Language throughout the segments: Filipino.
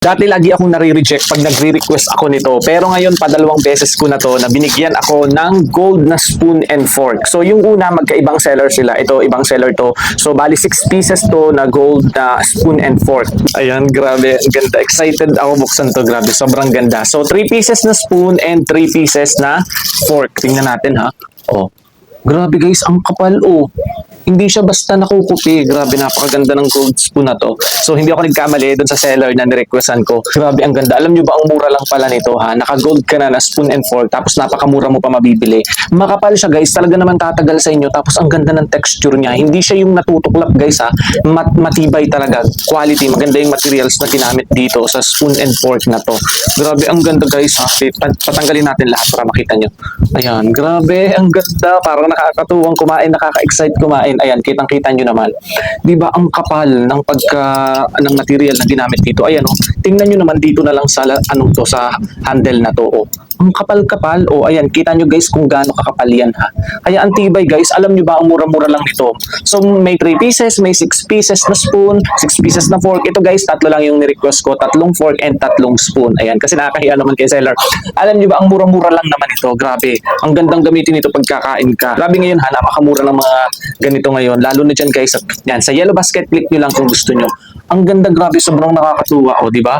Dati lagi akong nare-reject pag nagre-request ako nito. Pero ngayon, padalawang beses ko na to na binigyan ako ng gold na spoon and fork. So, yung una, magkaibang seller sila. Ito, ibang seller to. So, bali 6 pieces to na gold na spoon and fork. Ayan, grabe. Ganda. Excited ako buksan to. Grabe, sobrang ganda. So, 3 pieces na spoon and 3 pieces na fork. Tingnan natin, ha. Oh. Grabe guys, ang kapal oh. Hindi siya basta nakukupi. Grabe, napakaganda ng gold spoon na to. So, hindi ako nagkamali dun sa seller na nirequestan ko. Grabe, ang ganda. Alam nyo ba, ang mura lang pala nito ha? Naka-gold ka na na spoon and fork, tapos napakamura mo pa mabibili. Makapal siya guys, talaga naman tatagal sa inyo. Tapos ang ganda ng texture niya. Hindi siya yung natutuklap guys ha. Matibay talaga. Quality, maganda yung materials na ginamit dito sa spoon and fork na to. Grabe, ang ganda guys ha. Patanggalin natin lahat para makita nyo. Ayan, grabe, ang ganda. Parang nakakatuwang kumain, nakaka-excite kumain. Ayan, kitang-kita nyo naman. Di ba ang kapal ng ng material na ginamit dito? Ayan, oh. Tingnan nyo naman dito na lang sa sa handle na to. Oh. Ang kapal-kapal. Oh, ayan, kita nyo guys kung gaano kakapal yan ha. Kaya ang tibay guys, alam nyo ba ang mura-mura lang nito. So may 3 pieces, may 6 pieces na spoon, 6 pieces na fork. Ito guys, tatlo lang yung ni-request ko, 3 fork and 3 spoon. Ayan, kasi nakakahiya naman kay seller. Alam nyo ba, ang mura-mura lang naman ito. Grabe, ang gandang gamitin ito pagkakain ka. Grabe ngayon ha, napakamura ng mga ganito ngayon. Lalo na dyan guys, yan, sa yellow basket, click nyo lang kung gusto nyo. Ang ganda, grabe, sobrang nakakatuwa, oh, di ba?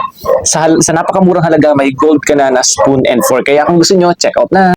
Sa napakamurang halaga, may gold ka na na spoon and fork. Kaya kung gusto nyo, check out na.